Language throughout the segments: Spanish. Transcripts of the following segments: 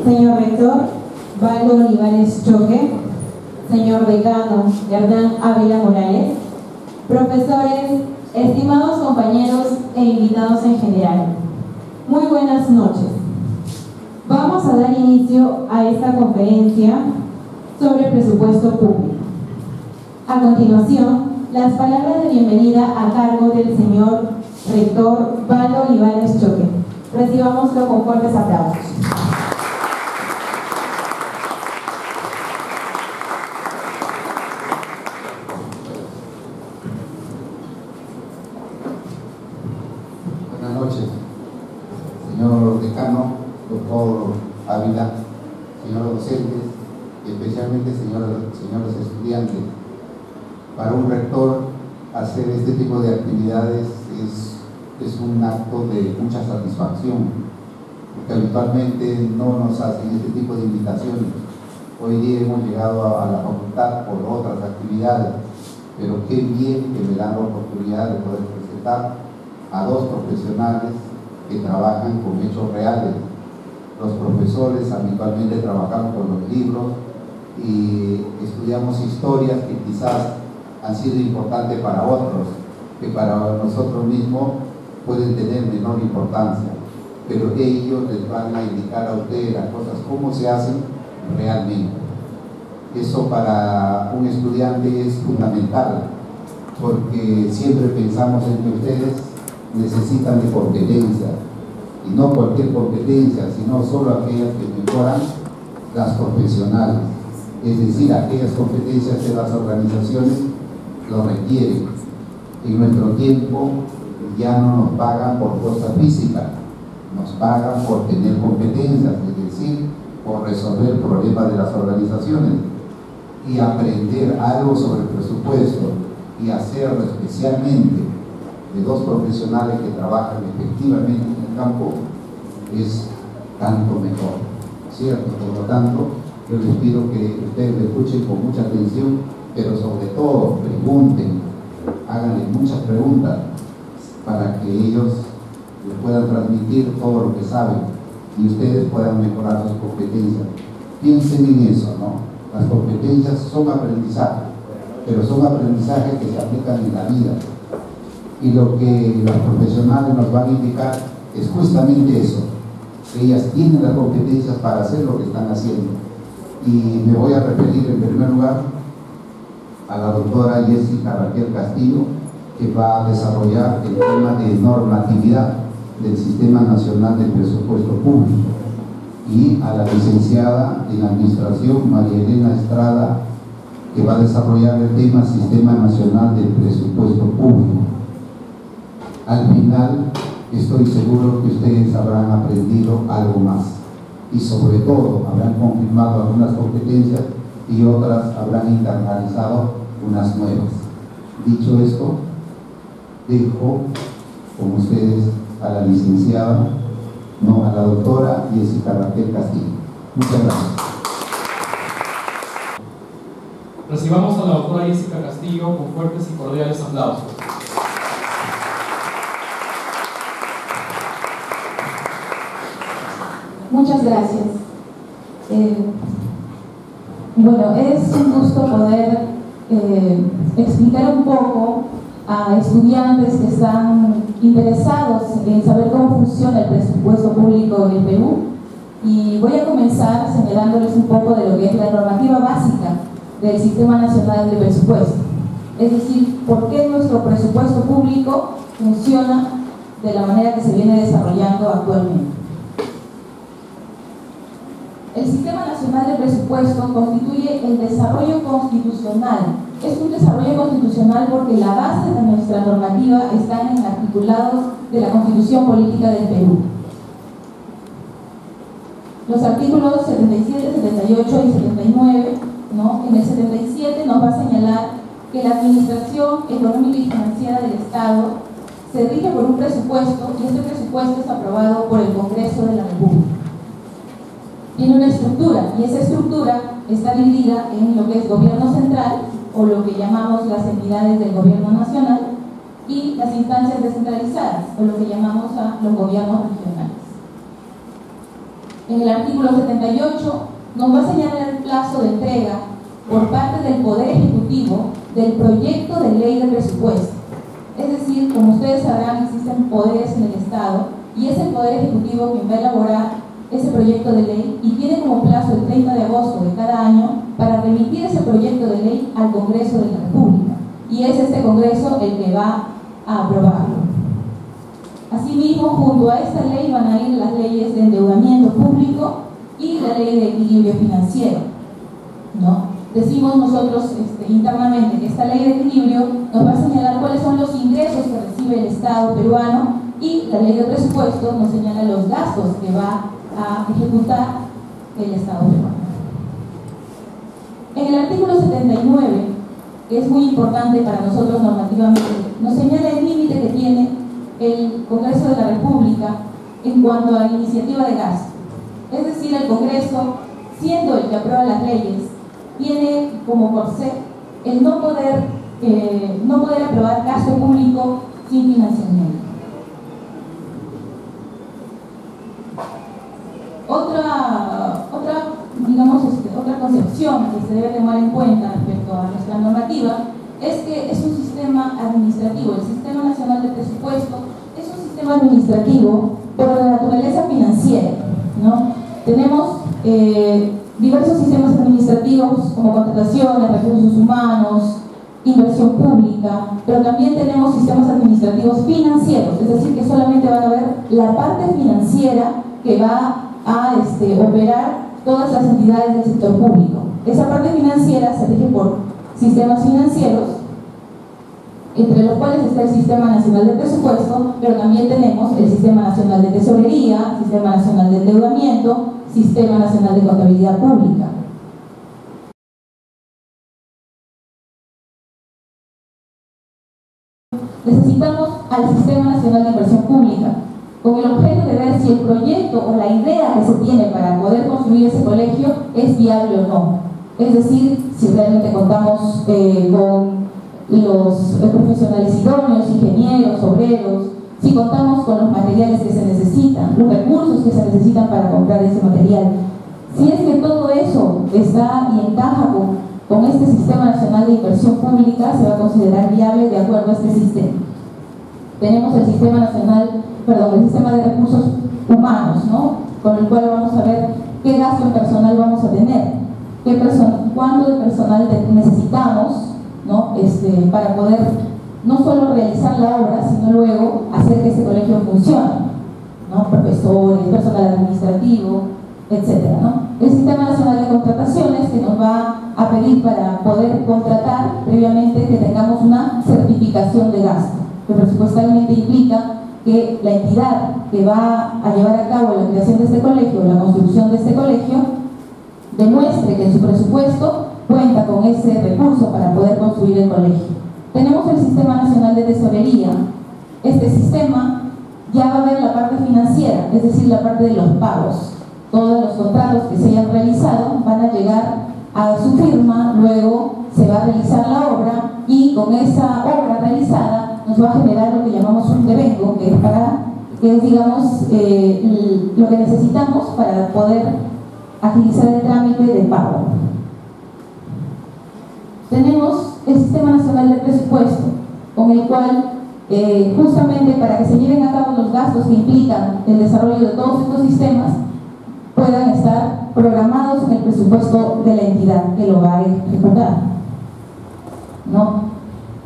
señor rector Baldo Olivares Choque, señor decano Hernán Ávila Morales, profesores, estimados compañeros e invitados en general, muy buenas noches. Vamos a dar inicio a esta conferencia sobre presupuesto público. A continuación, las palabras de bienvenida a cargo del señor rector Baldo Olivares Choque. Recibámoslo con fuertes aplausos. Buenas noches, señor decano, doctor Ávila, señores docentes, y especialmente señores estudiantes. Para un rector, hacer este tipo de actividades es un acto de mucha satisfacción, porque habitualmente no nos hacen este tipo de invitaciones. Hoy día hemos llegado a la facultad por otras actividades, pero qué bien que me dan la oportunidad de poder presentar a dos profesionales que trabajan con hechos reales. Los profesores habitualmente trabajamos con los libros y estudiamos historias que quizás han sido importantes para otros, que para nosotros mismos pueden tener menor importancia, pero ellos les van a indicar a ustedes las cosas, cómo se hacen realmente. Eso para un estudiante es fundamental, porque siempre pensamos en que ustedes necesitan de competencia, y no cualquier competencia, sino solo aquellas que mejoran las profesionales, es decir, aquellas competencias que las organizaciones lo requieren. En nuestro tiempo ya no nos pagan por cosa física, nos pagan por tener competencias, es decir, por resolver problemas de las organizaciones, y aprender algo sobre el presupuesto y hacerlo especialmente de dos profesionales que trabajan efectivamente en el campo es tanto mejor, ¿cierto? Por lo tanto, yo les pido que ustedes me escuchen con mucha atención, pero sobre todo pregunten, háganle muchas preguntas para que ellos les puedan transmitir todo lo que saben y ustedes puedan mejorar sus competencias. Piensen en eso, ¿no? Las competencias son aprendizaje, pero son aprendizajes que se aplican en la vida. Y lo que los profesionales nos van a indicar es justamente eso, que ellas tienen las competencias para hacer lo que están haciendo. Y me voy a referir en primer lugar a la doctora Jessica Raquel Castillo, que va a desarrollar el tema de normatividad del Sistema Nacional de Presupuesto Público, y a la licenciada en Administración María Elena Estrada, que va a desarrollar el tema Sistema Nacional de Presupuesto Público. Al final, estoy seguro que ustedes habrán aprendido algo más y sobre todo habrán confirmado algunas competencias y otras habrán internalizado unas nuevas. Dicho esto, dejo con ustedes a la licenciada, a la doctora Jessica Raquel Castillo. Muchas gracias. Recibamos a la doctora Jessica Castillo con fuertes y cordiales aplausos. Muchas gracias. Bueno, es un gusto poder explicar un poco a estudiantes que están interesados en saber cómo funciona el presupuesto público en el Perú, y voy a comenzar señalándoles un poco de lo que es la normativa básica del Sistema Nacional de Presupuesto, es decir, por qué nuestro presupuesto público funciona de la manera que se viene desarrollando actualmente. El Sistema Nacional de Presupuesto constituye el desarrollo constitucional. Es un desarrollo constitucional porque la base de nuestra normativa está en articulados de la Constitución Política del Perú. Los artículos 77, 78 y 79, ¿no? En el 77 nos va a señalar que la administración económica y financiera del Estado se rige por un presupuesto, y este presupuesto es aprobado por el Congreso de la República. Tiene una estructura, y esa estructura está dividida en lo que es gobierno central, o lo que llamamos las entidades del gobierno nacional, y las instancias descentralizadas, o lo que llamamos a los gobiernos regionales. En el artículo 78 nos va a señalar el plazo de entrega por parte del Poder Ejecutivo del proyecto de ley de presupuesto. Es decir, como ustedes sabrán, existen poderes en el Estado y es el Poder Ejecutivo quien va a elaborar ese proyecto de ley y tiene como plazo el 30 de agosto de cada año para remitir ese proyecto de ley al Congreso de la República. Y es este Congreso el que va a aprobarlo. Asimismo, junto a esta ley van a ir las leyes de endeudamiento público y la ley de equilibrio financiero, ¿no? Decimos nosotros internamente que esta ley de equilibrio nos va a señalar cuáles son los ingresos que recibe el Estado peruano y la ley de presupuesto nos señala los gastos que va a ejecutar el Estado peruano. En el artículo 79, que es muy importante para nosotros normativamente, nos señala el límite que tiene el Congreso de la República en cuanto a la iniciativa de gasto. Es decir, el Congreso, siendo el que aprueba las leyes, tiene como por ser el no poder aprobar gasto público sin financiamiento. Otra concepción que se debe tomar en cuenta respecto a nuestra normativa es que es un sistema administrativo. El Sistema Nacional de Presupuesto es un sistema administrativo por la naturaleza financiera, ¿no? Tenemos diversos sistemas administrativos como contrataciones, recursos humanos, inversión pública, pero también tenemos sistemas administrativos financieros, es decir, que solamente van a ver la parte financiera que va a operar todas las entidades del sector público. Esa parte financiera se rige por sistemas financieros, entre los cuales está el Sistema Nacional de Presupuesto, pero también tenemos el Sistema Nacional de Tesorería, Sistema Nacional de Endeudamiento, Sistema Nacional de Contabilidad Pública. Necesitamos al Sistema Nacional de Inversión Pública, con el objeto de ver si el proyecto o la idea que se tiene para poder construir ese colegio es viable o no. Es decir, si realmente contamos con los profesionales idóneos, ingenieros, obreros, si contamos con los materiales que se necesitan, los recursos que se necesitan para comprar ese material. Si es que todo eso está y encaja con este Sistema Nacional de Inversión Pública, se va a considerar viable de acuerdo a este sistema. Tenemos el Sistema de Recursos Humanos, ¿no? Con el cual vamos a ver qué gasto en personal vamos a tener, cuánto de personal necesitamos, ¿no? Para poder no solo realizar la obra, sino luego hacer que ese colegio funcione, ¿no? Profesores, personal administrativo, etcétera, ¿no? El Sistema Nacional de Contrataciones, que nos va a pedir para poder contratar previamente que tengamos una certificación de gasto, que presupuestalmente implica que la entidad que va a llevar a cabo la creación de este colegio, la construcción de este colegio, demuestre que en su presupuesto cuenta con ese recurso para poder construir el colegio. Tenemos el Sistema Nacional de Tesorería. Este sistema ya va a ver la parte financiera, es decir, la parte de los pagos. Todos los contratos que se hayan realizado van a llegar a su firma, luego se va a realizar la obra y con esa obra realizada nos va a generar lo que llamamos un devengo, que es digamos lo que necesitamos para poder agilizar el trámite de pago. Tenemos el Sistema Nacional de Presupuesto, con el cual justamente para que se lleven a cabo los gastos que implican el desarrollo de todos estos sistemas puedan estar programados en el presupuesto de la entidad que lo va a ejecutar, ¿no?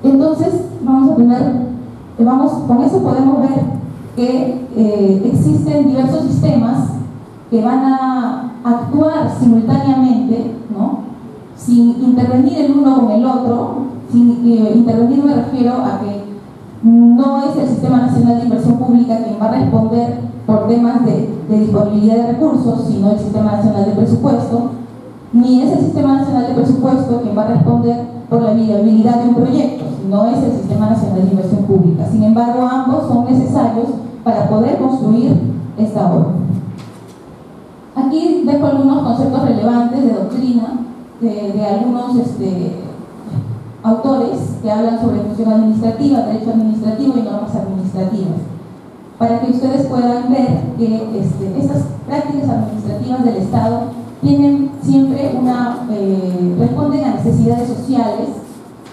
Entonces con eso podemos ver que existen diversos sistemas que van a actuar simultáneamente, ¿no? Sin intervenir el uno con el otro. Sin intervenir me refiero a que no es el Sistema Nacional de Inversión Pública quien va a responder por temas de disponibilidad de recursos, sino el Sistema Nacional de Presupuesto, ni es el Sistema Nacional de Presupuesto quien va a responder por la viabilidad de un proyecto, sino es el Sistema Nacional de Inversión Pública. Sin embargo, ambos son necesarios para poder construir esta obra. Aquí dejo algunos conceptos relevantes de doctrina de algunos autores que hablan sobre función administrativa, derecho administrativo y normas administrativas. para que ustedes puedan ver que estas prácticas administrativas del Estado tienen siempre responden a necesidades sociales,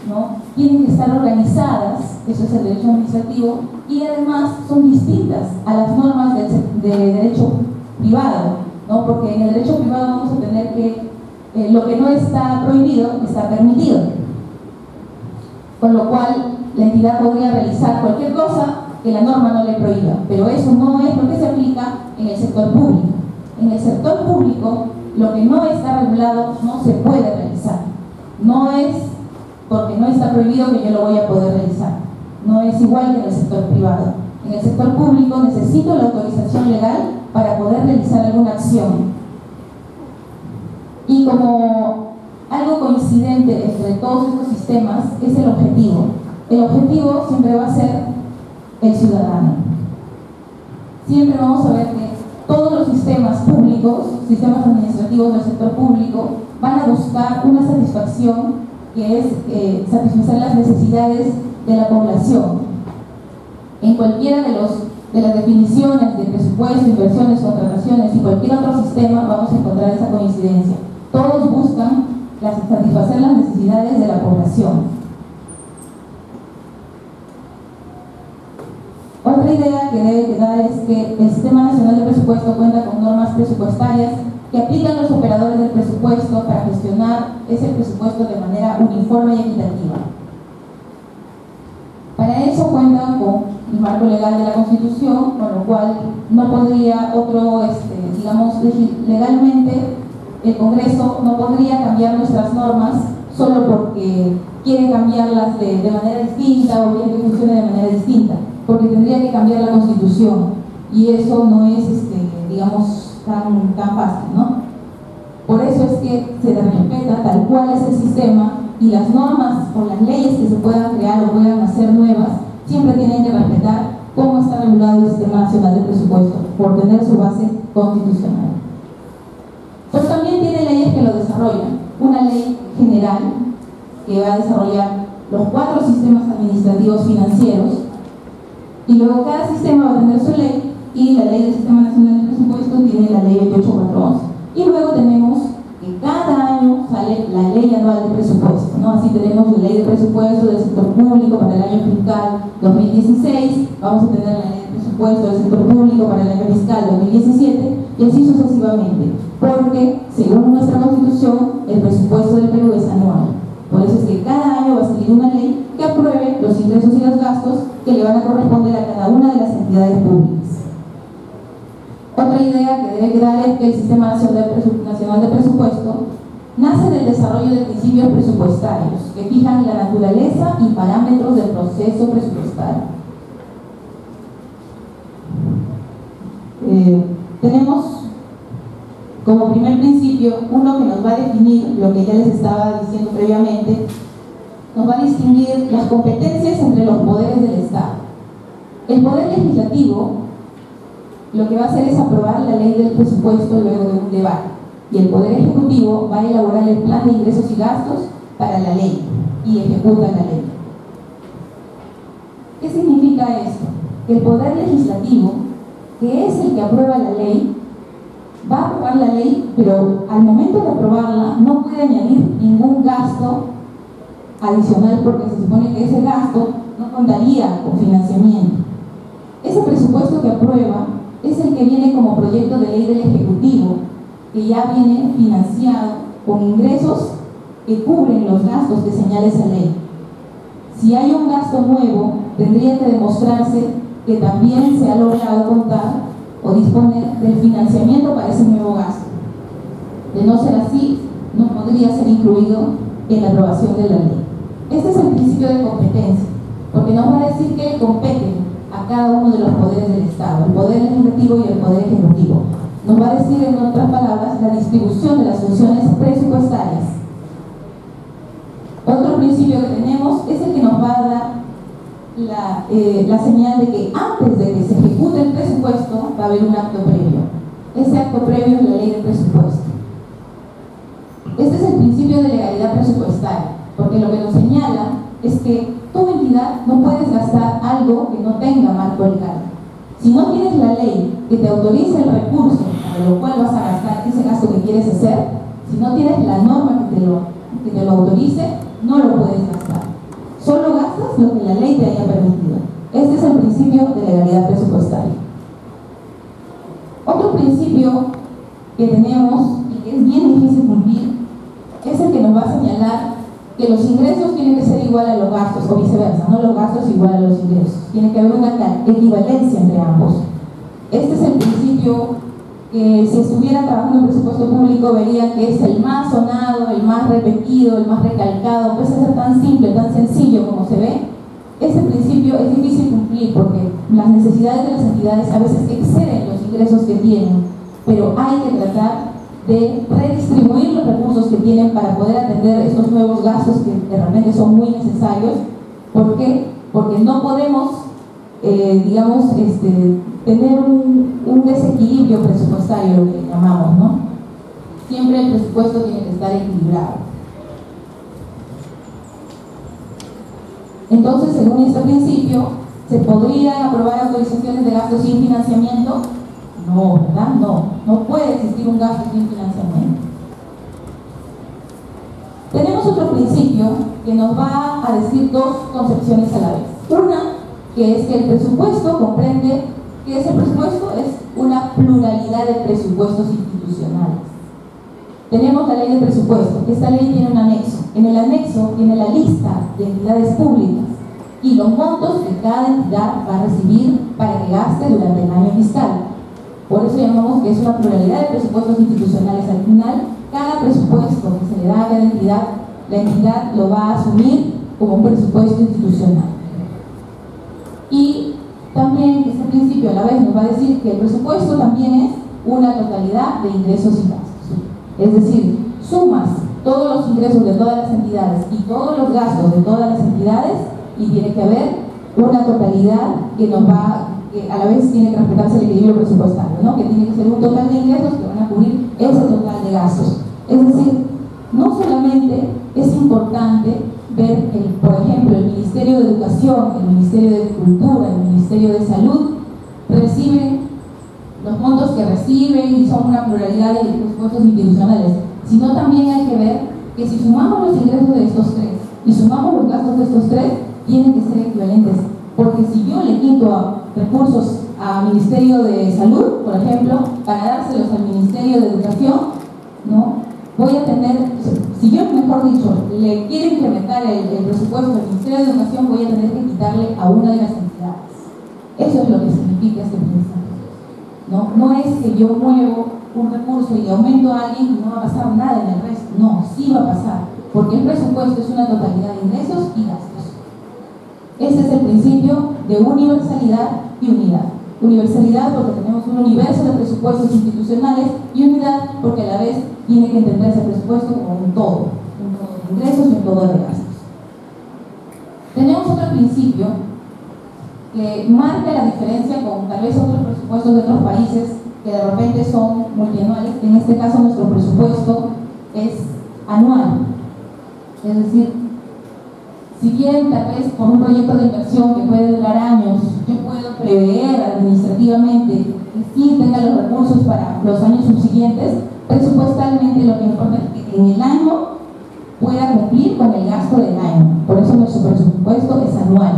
¿no? Tienen que estar organizadas, eso es el derecho administrativo, y además son distintas a las normas de derecho privado, ¿no? Porque en el derecho privado vamos a tener que lo que no está prohibido está permitido, con lo cual la entidad podría realizar cualquier cosa que la norma no le prohíba, pero eso no es lo que se aplica en el sector público. En el sector público, lo que no está regulado no se puede realizar. No es porque no está prohibido que yo lo voy a poder realizar. No es igual que en el sector privado. En el sector público necesito la autorización legal para poder realizar alguna acción. Y como algo coincidente entre todos estos sistemas es el objetivo. El objetivo siempre va a ser el ciudadano. Siempre vamos a ver que todos los sistemas públicos, sistemas administrativos del sector público, van a buscar una satisfacción que es satisfacer las necesidades de la población. En cualquiera de las definiciones de presupuesto, inversiones, contrataciones y cualquier otro sistema vamos a encontrar esa coincidencia. Todos buscan satisfacer las necesidades de la población. Otra idea que debe quedar es que el Sistema Nacional de Presupuesto cuenta con normas presupuestarias que aplican los operadores del presupuesto para gestionar ese presupuesto de manera uniforme y equitativa. Para eso cuentan con el marco legal de la Constitución, con lo cual no podría digamos, legalmente el Congreso no podría cambiar nuestras normas solo porque quiere cambiarlas de manera distinta o quiere que funcione de manera distinta, porque tendría que cambiar la Constitución y eso no es, digamos, tan fácil, ¿no? Por eso es que se respeta tal cual es el sistema y las normas o las leyes que se puedan crear o puedan hacer nuevas siempre tienen que respetar cómo está regulado el Sistema Nacional de Presupuesto por tener su base constitucional. Pero también tiene leyes que lo desarrollan. Una ley general que va a desarrollar los 4 sistemas administrativos financieros y luego cada sistema va a tener su ley y la ley del Sistema Nacional de Presupuesto tiene la ley 28411. Y luego tenemos que cada año sale la ley anual de presupuesto, ¿no? Así tenemos la ley de presupuesto del sector público para el año fiscal 2016, vamos a tener la ley de presupuesto del sector público para el año fiscal 2017 y así sucesivamente, porque según nuestra Constitución el presupuesto del Perú es anual. Por eso es que cada año va a salir una ley que apruebe los ingresos y los gastos que le van a corresponder a cada una de las entidades públicas. Otra idea que debe quedar es que el Sistema Nacional de Presupuesto nace del desarrollo de principios presupuestarios que fijan la naturaleza y parámetros del proceso presupuestario. Tenemos como primer principio uno que nos va a definir lo que ya les estaba diciendo previamente, nos va a distinguir las competencias entre los poderes del Estado. El poder legislativo lo que va a hacer es aprobar la ley del presupuesto luego de un debate y el poder ejecutivo va a elaborar el plan de ingresos y gastos para la ley y ejecuta la ley. ¿Qué significa esto? Que el poder legislativo, que es el que aprueba la ley, va a aprobar la ley, pero al momento de aprobarla no puede añadir ningún gasto adicional porque se supone que ese gasto no contaría con financiamiento. Ese presupuesto que aprueba es el que viene como proyecto de ley del Ejecutivo, que ya viene financiado con ingresos que cubren los gastos que señala esa ley. Si hay un gasto nuevo, tendría que demostrarse que también se ha logrado contar o disponer del financiamiento para ese nuevo gasto. De no ser así, no podría ser incluido en la aprobación de la ley. Este es el principio de competencia, porque nos va a decir que le compete a cada uno de los poderes del Estado, el poder legislativo y el poder ejecutivo. Nos va a decir, en otras palabras, la distribución de las funciones presupuestarias. Otro principio que tenemos es el que nos va a dar la señal de que antes de que se ejecute el presupuesto va a haber un acto previo. Ese acto previo es la ley de presupuesto. Este es el principio de legalidad presupuestaria, porque lo que nos señala es que tu entidad no puedes gastar algo que no tenga marco legal. Si no tienes la ley que te autorice el recurso para lo cual vas a gastar ese gasto que quieres hacer, si no tienes la norma que te lo autorice, no lo puedes gastar. Solo gastas lo que la ley te haya permitido. Este es el principio de legalidad presupuestaria. Otro principio que tenemos y que es bien difícil cumplir es el que nos va a señalar que los ingresos tienen que ser igual a los gastos, o viceversa, no los gastos igual a los ingresos. Tiene que haber una equivalencia entre ambos. Este es el principio que, si estuviera trabajando en presupuesto público, vería que es el más sonado, el más repetido, el más recalcado. Pese a ser tan simple, tan sencillo como se ve, este principio es difícil cumplir porque las necesidades de las entidades a veces exceden los ingresos que tienen, pero hay que tratar de redistribuir los recursos que tienen para poder atender estos nuevos gastos que de repente son muy necesarios. ¿Por qué? Porque no podemos, tener un desequilibrio presupuestario, lo que llamamos, ¿no? Siempre el presupuesto tiene que estar equilibrado. Entonces, según este principio, ¿se podrían aprobar autorizaciones de gastos sin financiamiento? No, ¿verdad? No puede existir un gasto sin financiamiento. Tenemos otro principio que nos va a decir dos concepciones a la vez. Una, que es que el presupuesto comprende que ese presupuesto es una pluralidad de presupuestos institucionales. Tenemos la ley de presupuesto. Esta ley tiene un anexo. En el anexo tiene la lista de entidades públicas y los montos que cada entidad va a recibir para que gaste durante el año fiscal. Por eso llamamos que es una pluralidad de presupuestos institucionales. Al final, cada presupuesto que se le da a cada entidad, la entidad lo va a asumir como un presupuesto institucional. Y también este principio a la vez nos va a decir que el presupuesto también es una totalidad de ingresos y gastos. Es decir, sumas todos los ingresos de todas las entidades y todos los gastos de todas las entidades y tiene que haber una totalidad que a la vez tiene que respetarse el equilibrio presupuestario, ¿no? Que tiene que ser un total de ingresos que van a cubrir ese total de gastos. Es decir, no solamente es importante ver que, por ejemplo, el Ministerio de Educación, el Ministerio de Cultura, el Ministerio de Salud reciben los montos que reciben y son una pluralidad de presupuestos institucionales, sino también hay que ver que si sumamos los ingresos de estos tres y sumamos los gastos de estos tres, tienen que ser equivalentes. Porque si yo le quito recursos al Ministerio de Salud, por ejemplo, para dárselos al Ministerio de Educación, ¿no? Voy a tener, si yo, mejor dicho, le quiero incrementar el presupuesto del Ministerio de Educación, voy a tener que quitarle a una de las entidades. Eso es lo que significa este principio. No es que yo muevo un recurso y le aumento a alguien y no va a pasar nada en el resto. No, sí va a pasar, porque el presupuesto es una totalidad de ingresos y gastos. Ese es el principio de universalidad y unidad. Universalidad porque tenemos un universo de presupuestos institucionales y unidad porque a la vez tiene que entenderse el presupuesto como un todo de ingresos y un todo de gastos. Tenemos otro principio que marca la diferencia con tal vez otros presupuestos de otros países que de repente son multianuales. En este caso nuestro presupuesto es anual, es decir, si bien tal vez por un proyecto de inversión que puede durar años, yo puedo prever administrativamente que sí tenga los recursos para los años subsiguientes, presupuestalmente lo que importa es que en el año pueda cumplir con el gasto del año. Por eso nuestro presupuesto es anual.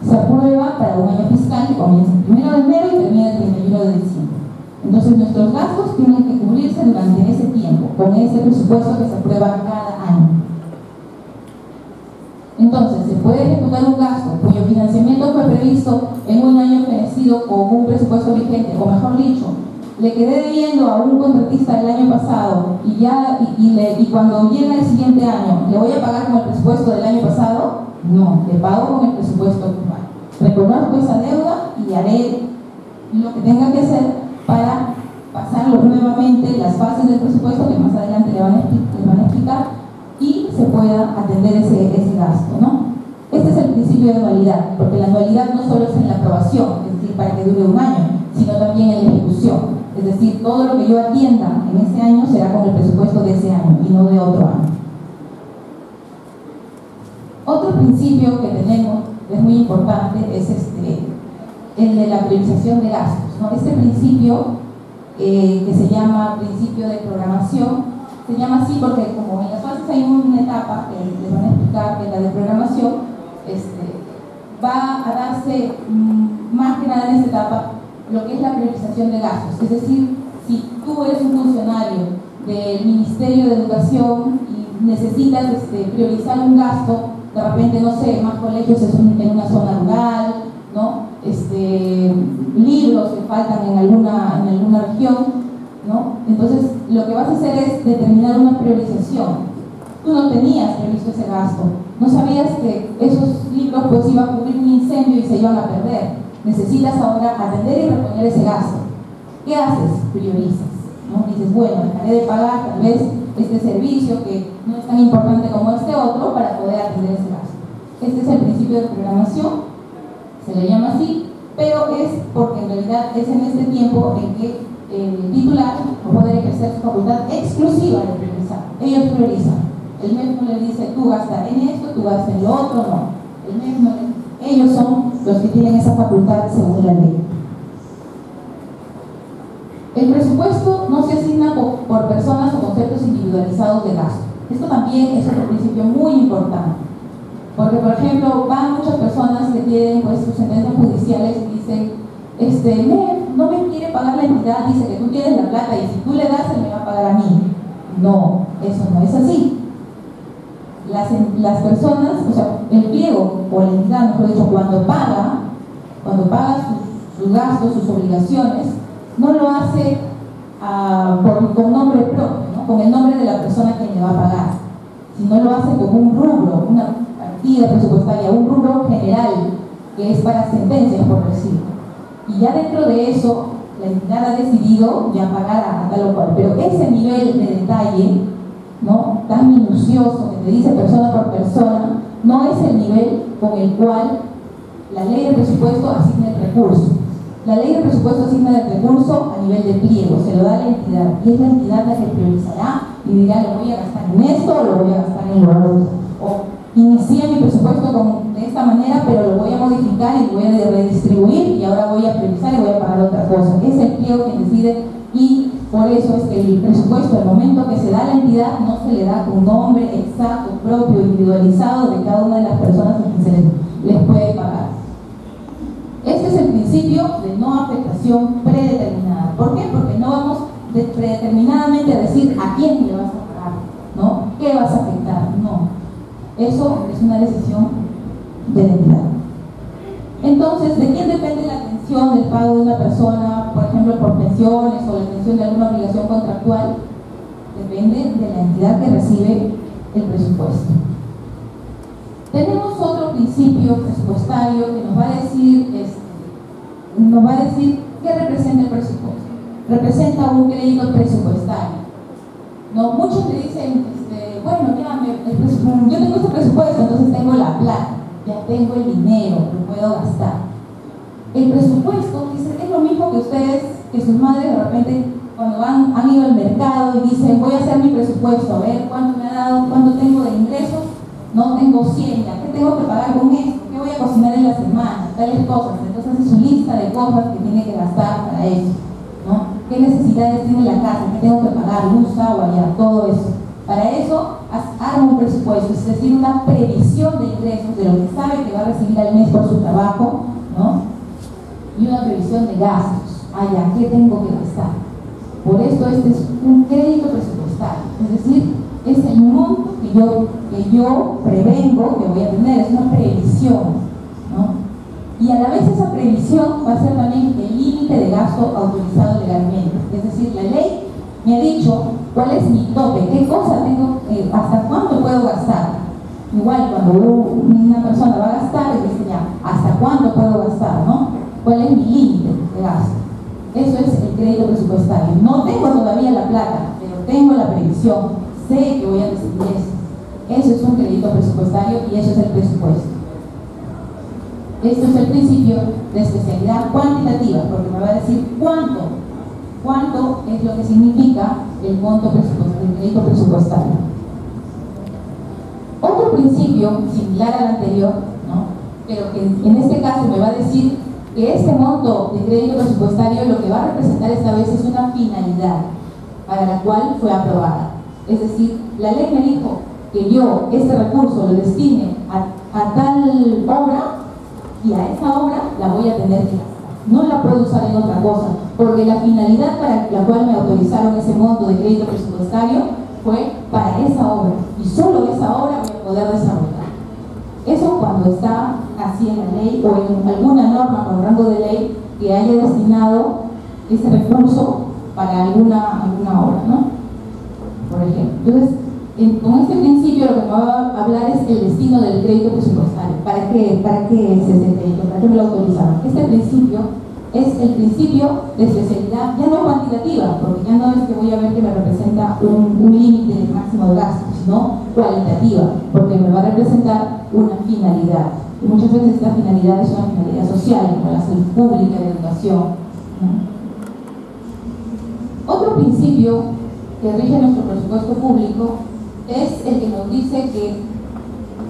Se aprueba para un año fiscal que comienza el 1 de enero y termina el 31 de diciembre. Entonces nuestros gastos tienen que cubrirse durante ese tiempo, con ese presupuesto que se aprueba cada año. Entonces, se puede ejecutar un gasto cuyo financiamiento fue previsto en un año fenecido con un presupuesto vigente, o mejor dicho, le quedé debiendo a un contratista el año pasado y cuando llega el siguiente año, ¿le voy a pagar con el presupuesto del año pasado? No, le pago con el presupuesto actual. Reconozco esa deuda y haré lo que tenga que hacer para pasarlo nuevamente las fases del presupuesto que más adelante le van a explicar y se pueda atender ese gasto, ¿no? Este es el principio de anualidad, porque la anualidad no solo es en la aprobación, es decir, para que dure un año, sino también en la ejecución. Es decir, todo lo que yo atienda en ese año será con el presupuesto de ese año y no de otro año. Otro principio que tenemos, es muy importante, es el de la priorización de gastos, ¿no? Este principio, que se llama principio de programación, se llama así porque como en las fases hay una etapa que les van a explicar, que es la de programación, va a darse más que nada en esta etapa lo que es la priorización de gastos. Es decir, si tú eres un funcionario del Ministerio de Educación y necesitas priorizar un gasto, de repente, no sé, más colegios en una zona rural, ¿no? Libros que faltan en alguna región, ¿no? Entonces, lo que vas a hacer es determinar una priorización. Tú no tenías previsto ese gasto, no sabías que esos libros pues iban a cubrir un incendio y se iban a perder. Necesitas ahora atender y reponer ese gasto. ¿Qué haces? Priorizas, ¿no? Dices, bueno, dejaré de pagar tal vez este servicio que no es tan importante como este otro para poder atender ese gasto. Este es el principio de programación, se le llama así, pero es porque en realidad es en este tiempo en que el titular va a poder ejercer su facultad exclusiva de priorizar. Ellos priorizan. El MEF no le dice, tú gastas en esto, tú gastas en lo otro, no. El MEF no le... Ellos son los que tienen esa facultad según la ley. El presupuesto no se asigna por personas o conceptos individualizados de gasto. Esto también es otro principio muy importante. Porque, por ejemplo, van muchas personas que tienen pues, sus sentencias judiciales y dicen, no me quiere pagar la entidad, dice que tú tienes la plata y si tú le das, él me va a pagar a mí. No, eso no es así. Las personas, o sea, el pliego o la entidad, mejor dicho, cuando paga sus gastos, sus obligaciones, no lo hace con nombre propio, ¿no? Con el nombre de la persona que le va a pagar, sino lo hace como un rubro, una partida presupuestaria, un rubro general que es para sentencias, por decirlo. Y ya dentro de eso, la entidad ha decidido ya pagar a tal o cual, pero ese nivel de detalle, ¿no? Tan minucioso que te dice persona por persona, no es el nivel con el cual la ley de presupuesto asigna el recurso. La ley de presupuesto asigna el recurso a nivel de pliego, se lo da a la entidad, y es la entidad la que priorizará y dirá, lo voy a gastar en esto o lo voy a gastar en lo otro. O inicié mi presupuesto de esta manera, pero lo voy a modificar y lo voy a redistribuir y ahora voy a priorizar y voy a pagar otra cosa. Es el pliego que decide, y por eso es que el presupuesto, al momento que se da a la entidad, no se le da con nombre exacto, propio, individualizado de cada una de las personas a quien se les puede pagar. Este es el principio de no afectación predeterminada. ¿Por qué? Porque no vamos predeterminadamente a decir a quién le vas a pagar, ¿no? ¿Qué vas a afectar? No. Eso es una decisión de la entidad. Entonces, ¿de quién depende la atención del pago de una persona, por ejemplo, por pensiones o la atención de alguna obligación contractual? Depende de la entidad que recibe el presupuesto. Tenemos otro principio presupuestario que nos va a decir qué representa el presupuesto. Representa un crédito presupuestario. No, muchos me dicen, bueno, ya yo tengo este presupuesto, entonces tengo la plata, ya tengo el dinero, lo puedo gastar. El presupuesto es lo mismo que ustedes, que sus madres de repente cuando han ido al mercado y dicen, voy a hacer mi presupuesto, a ver cuánto me ha dado, cuánto tengo de ingresos. No tengo 100, ya, ¿qué tengo que pagar con esto? ¿Qué voy a cocinar en la semana? Tales cosas. Entonces hace su lista de cosas que tiene que gastar para eso, ¿no? ¿Qué necesidades tiene la casa? ¿Qué tengo que pagar? Luz, agua, ya, todo eso. Para eso arma un presupuesto, es decir, una previsión de ingresos de lo que sabe que va a recibir al mes por su trabajo, ¿no? Y una previsión de gastos. Ya, ¿qué tengo que gastar? Por esto este es un crédito presupuestario, es decir, es el monto que yo prevengo que voy a tener, es una previsión, ¿no? Y a la vez esa previsión va a ser también el límite de gasto autorizado legalmente. Es decir, la ley me ha dicho cuál es mi tope, qué cosa tengo, hasta cuánto puedo gastar. Igual cuando una persona va a gastar, dice ya, hasta cuánto puedo gastar, ¿no? ¿Cuál es mi límite de gasto? Eso es el crédito presupuestario. No tengo todavía la plata, pero tengo la previsión. Sé que voy a recibir eso. Eso es un crédito presupuestario y eso es el presupuesto. Esto es el principio de especialidad cuantitativa, porque me va a decir cuánto es lo que significa el monto presupuestario, el crédito presupuestario. Otro principio similar al anterior, ¿no? Pero que en este caso me va a decir que este monto de crédito presupuestario lo que va a representar esta vez es una finalidad para la cual fue aprobada. Es decir, la ley me dijo que yo este recurso lo destine a tal obra, y a esa obra la voy a tener que gastar. No la puedo usar en otra cosa, porque la finalidad para la cual me autorizaron ese monto de crédito presupuestario fue para esa obra, y solo esa obra voy a poder desarrollar. Eso cuando está así en la ley o en alguna norma con rango de ley que haya destinado ese recurso para alguna obra, ¿no? Por ejemplo. Entonces, con este principio lo que me va a hablar es el destino del crédito presupuestario. ¿Para qué es ese crédito? ¿Para qué me lo autorizaron? Este principio es el principio de especialidad, ya no cuantitativa, porque ya no es que voy a ver que me representa un límite máximo de gasto, sino cualitativa, porque me va a representar una finalidad. Y muchas veces esta finalidad es una finalidad social, como la salud pública, la educación, ¿no? Otro principio que rige nuestro presupuesto público es el que nos dice que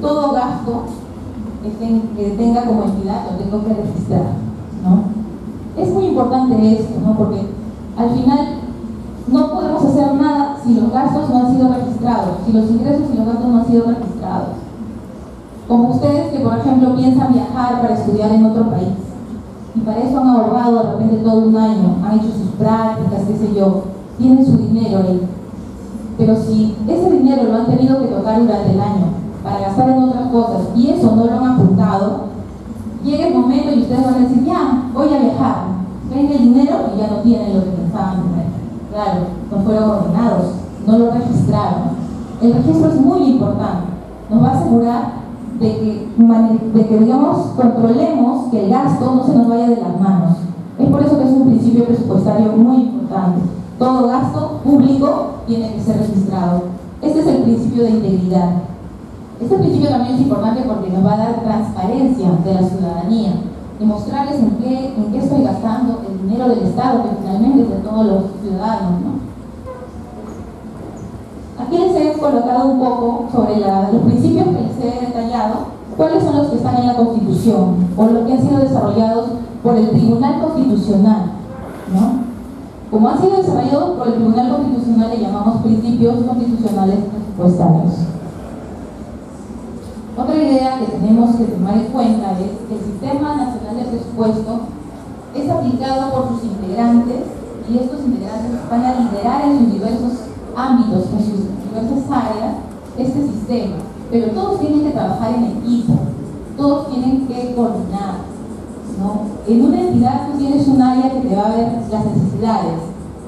todo gasto que tenga como entidad lo tengo que registrar, ¿no? Es muy importante esto, ¿no? Porque al final no podemos hacer nada si los gastos no han sido registrados, si los ingresos y los gastos no han sido registrados. Como ustedes que, por ejemplo, piensan viajar para estudiar en otro país, y para eso han ahorrado de repente todo un año, han hecho sus prácticas, qué sé yo, tienen su dinero ahí. Pero si ese dinero lo han tenido que tocar durante el año para gastar en otras cosas y eso no lo han apuntado, llega el momento y ustedes van a decir, ya, voy a viajar, ven el dinero y ya no tienen lo que pensaban tener. Claro, no fueron ordenados, no lo registraron. El registro es muy importante, nos va a asegurar de que digamos, controlemos que el gasto no se nos vaya de las manos. Es por eso que es un principio presupuestario muy importante. Todo gasto público tiene que ser registrado. Este es el principio de integridad. Este principio también es importante porque nos va a dar transparencia de la ciudadanía, demostrarles en qué estoy gastando el dinero del Estado, que finalmente es de todos los ciudadanos, ¿no? Aquí les he colocado un poco sobre los principios que les he detallado, cuáles son los que están en la Constitución o los que han sido desarrollados por el Tribunal Constitucional, ¿no? Como han sido desarrollados por el Tribunal Constitucional, le llamamos principios constitucionales presupuestarios. Otra idea que tenemos que tomar en cuenta es que el Sistema Nacional de Presupuesto es aplicado por sus integrantes y estos integrantes van a liderar en sus diversos ámbitos, en sus diversas áreas, este sistema. Pero todos tienen que trabajar en equipo, todos tienen que coordinar, ¿no? En una entidad tú tienes un área que te va a ver las necesidades,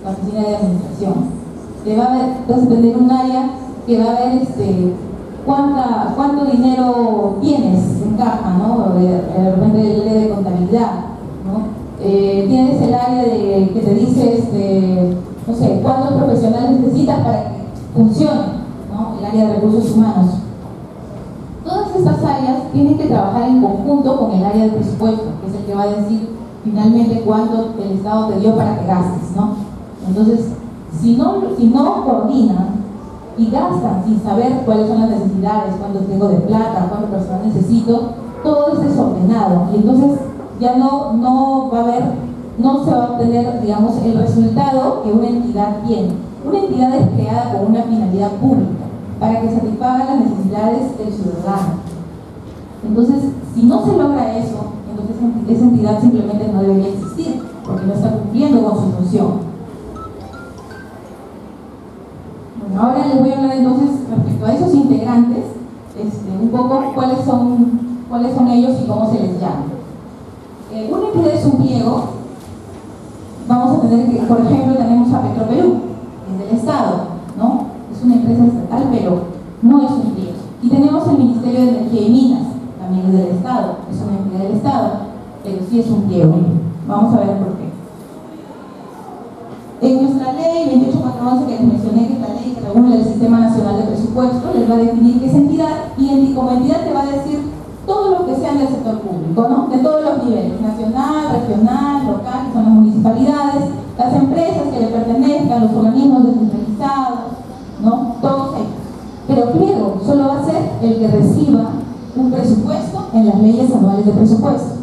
la oficina de administración. Te va a ver, vas a tener un área que va a ver cuánto dinero tienes en caja, ¿no? De repente el área de contabilidad, ¿no? Tienes el área que te dice, no sé, cuántos profesionales necesitas para que funcione, ¿no? El área de recursos humanos. Todas estas áreas tienen que trabajar en conjunto con el área de presupuesto, que es el que va a decir finalmente cuánto el Estado te dio para que gastes, ¿no? Entonces, si no coordinan y gastan sin saber cuáles son las necesidades, cuánto tengo de plata, cuánto personal necesito, todo es desordenado y entonces ya no se va a obtener, digamos, el resultado que una entidad tiene. Una entidad es creada con una finalidad pública, para que satisfaga las necesidades del ciudadano. Entonces, si no se logra eso, entonces esa entidad simplemente no debería existir, porque no está cumpliendo con su función. Bueno, ahora les voy a hablar entonces respecto a esos integrantes, un poco cuáles son ellos y cómo se les llama. Una entidad es un pliego. Vamos a tener que, por ejemplo, tenemos a Petroperú, que es del Estado, ¿no? Es una empresa estatal, pero no es un pliego. Y tenemos el Ministerio de Energía y Minas, también es del Estado, es una entidad del Estado, pero sí es un pliego. Vamos a ver por qué. En nuestra ley 28411 que les mencioné, que es la ley que regula el Sistema Nacional de Presupuesto, les va a definir qué es entidad, y como entidad te va a decir todo lo que sea del sector público, ¿no? De todos los niveles, nacional, regional, local, que son las municipalidades, las empresas que le pertenezcan, los organismos descentralizados, ¿no? Todos ellos. Pero pliego solo va a ser el que reciba un presupuesto en las leyes anuales de presupuesto.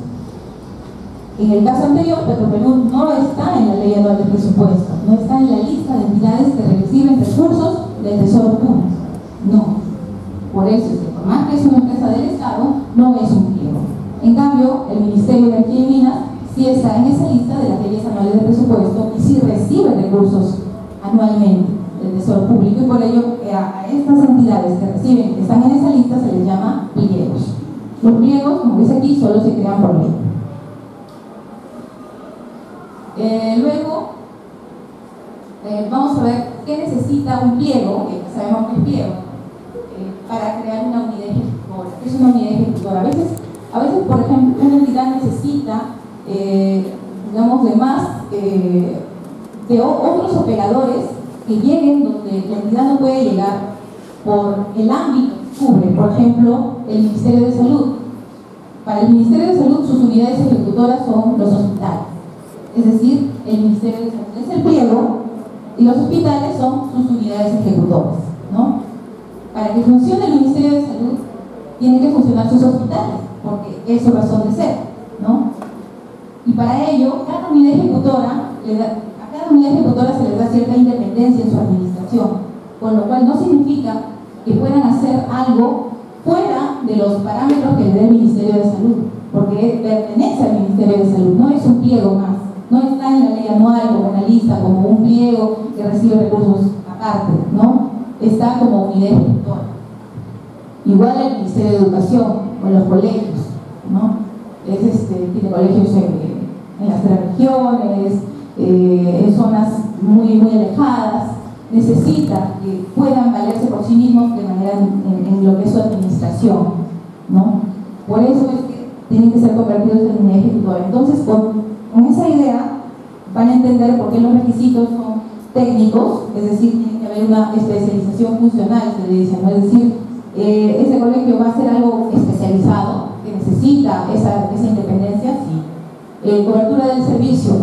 En el caso anterior, Petroperú no está en la ley anual de presupuesto, no está en la lista de entidades que reciben recursos del Tesoro Público. No. Por eso es que por más que es una empresa del Estado, no es un pliego. En cambio, el Ministerio de Energía y Minas sí está en esa lista de las leyes anuales de presupuesto y sí recibe recursos anualmente del Tesoro Público, y por ello a estas entidades que reciben, que están en esa lista, se les llama pliegos. Los pliegos, como dice aquí, solo se crean por ley. Luego, vamos a ver qué necesita un pliego, que sabemos que es pliego, para crear una unidad ejecutora. ¿Qué es una unidad ejecutora? A veces, por ejemplo, una entidad necesita, digamos, de otros operadores que lleguen donde la entidad no puede llegar por el ámbito que cubre. Por ejemplo, el Ministerio de Salud. Para el Ministerio de Salud, sus unidades ejecutoras son los hospitales. Es decir, el Ministerio de Salud es el pliego y los hospitales son sus unidades ejecutoras, ¿no? Para que funcione el Ministerio de Salud, tienen que funcionar sus hospitales, porque es su razón de ser, ¿no? Y para ello, cada unidad ejecutora se les da cierta independencia en su administración, con lo cual no significa que puedan hacer algo fuera de los parámetros que le dé el Ministerio de Salud, porque pertenece al Ministerio de Salud, no es un pliego más, no está en la ley anual como una lista, como un pliego que recibe recursos aparte, ¿no? Está como unidad ejecutora. Igual el Ministerio de Educación o los colegios, ¿no? Tiene colegios en las 3 regiones, en zonas muy alejadas, necesita que puedan valerse por sí mismos de manera en lo que es su administración, ¿no? Por eso es que tienen que ser convertidos en unidad ejecutora. Entonces, con esa idea van a entender por qué los requisitos son técnicos, es decir, tiene que haber una especialización funcional, se le dice, ¿no? Es decir, ese colegio va a ser algo especializado, que necesita esa independencia, sí. Cobertura del servicio,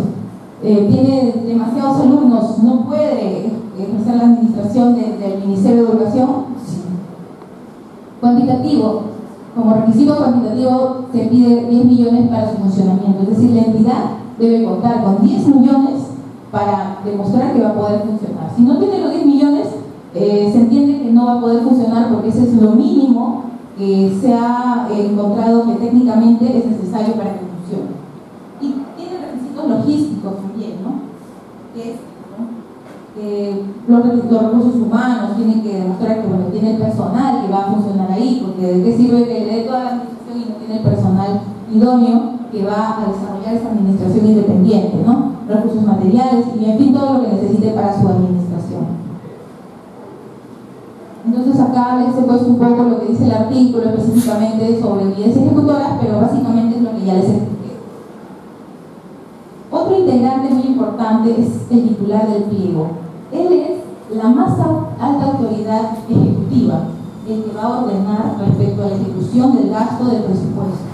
tiene demasiados alumnos, no puede ejercer la administración del Ministerio de Educación, sí. Cuantitativo, como requisito cuantitativo se pide 10 millones para su funcionamiento, es decir, la entidad debe contar con 10 millones para demostrar que va a poder funcionar. Si no tiene los 10 millones, se entiende que no va a poder funcionar, porque ese es lo mínimo que se ha encontrado que técnicamente es necesario para que funcione. Y tiene requisitos logísticos también, ¿no? Que es, ¿no? Los recursos humanos tienen que demostrar que, bueno, tiene el personal que va a funcionar ahí, porque ¿de qué sirve que le dé toda la administración y no tiene el personal idóneo que va a desarrollar esa administración independiente, ¿no? Recursos materiales y, en fin, todo lo que necesite para su administración. Entonces acá les he puesto un poco lo que dice el artículo específicamente sobre unidades ejecutoras, pero básicamente es lo que ya les expliqué. Otro integrante muy importante es el titular del pliego. Él es la más alta autoridad ejecutiva, el que va a ordenar respecto a la ejecución del gasto del presupuesto,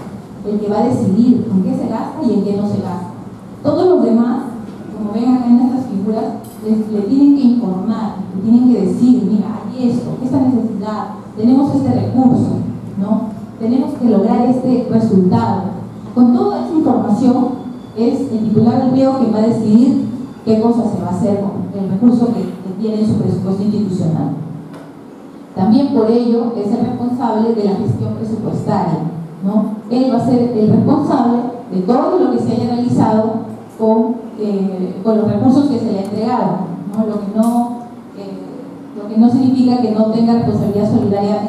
el que va a decidir en qué se gasta y en qué no se gasta. Todos los demás, como ven acá en estas figuras, le tienen que informar, le tienen que decir, mira, hay esto, esta necesidad, tenemos este recurso, ¿no? Tenemos que lograr este resultado. Con toda esa información, es el titular del pliego quien va a decidir qué cosa se va a hacer con el recurso que tiene en su presupuesto institucional. También por ello es el responsable de la gestión presupuestaria, ¿no? Él va a ser el responsable de todo lo que se haya realizado con los recursos que se le entregaron, ¿no? Lo que no significa que no tenga responsabilidad solidaria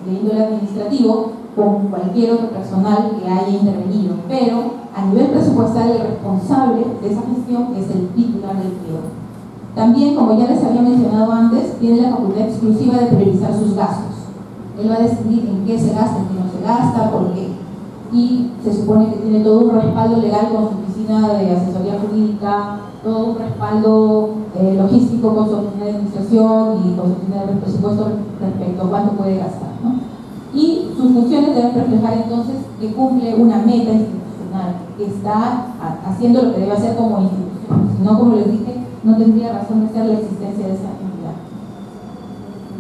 de índole administrativo con cualquier otro personal que haya intervenido, pero a nivel presupuestario el responsable de esa gestión es el titular del pliego. También, como ya les había mencionado antes, tiene la facultad exclusiva de priorizar sus gastos. Él va a decidir en qué se gasta, en qué no se gasta, por qué. Y se supone que tiene todo un respaldo legal con su oficina de asesoría jurídica, todo un respaldo logístico con su oficina de administración y con su oficina de presupuesto respecto a cuánto puede gastar, ¿no? Y sus funciones deben reflejar entonces que cumple una meta institucional, que está haciendo lo que debe hacer como institución. Si no, como les dije, no tendría razón de ser la existencia de esa entidad.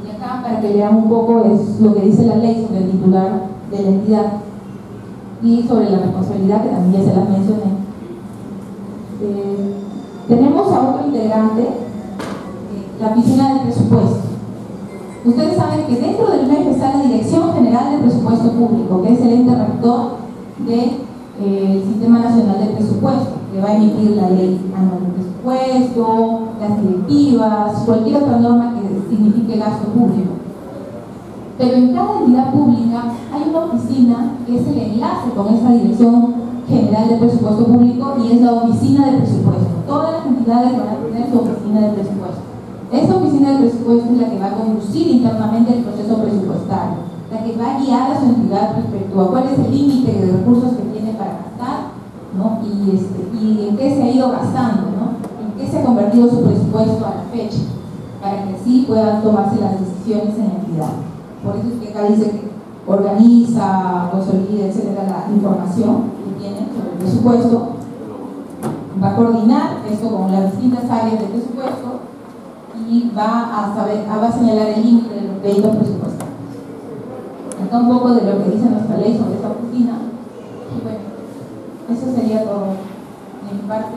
Y acá, para que lean un poco, es lo que dice la ley sobre el titular de la entidad. y sobre la responsabilidad, que también ya se las mencioné. Tenemos a otro integrante, la oficina del presupuesto. Ustedes saben que dentro del MEF está la Dirección General de Presupuesto Público, que es el ente rector del Sistema Nacional de Presupuesto, que va a emitir la ley anual de presupuesto, las directivas, cualquier otra norma que signifique gasto público. Pero en cada entidad pública hay una oficina que es el enlace con esta Dirección General de Presupuesto Público, y es la oficina de presupuesto. Todas las entidades van a tener su oficina de presupuesto. Esta oficina de presupuesto es la que va a conducir internamente el proceso presupuestario, la que va a guiar a su entidad respecto a cuál es el límite de recursos que tiene para gastar, ¿no? Y en qué se ha ido gastando, ¿no? En qué se ha convertido su presupuesto a la fecha, para que así puedan tomarse las decisiones en la entidad. Por eso es que acá dice que organiza, consolida, etcétera, la información que tiene sobre el presupuesto, va a coordinar esto con las distintas áreas del presupuesto y va a señalar el límite de los créditos presupuestarios. Acá un poco de lo que dice nuestra ley sobre esta oficina. Y bueno, eso sería todo de mi parte.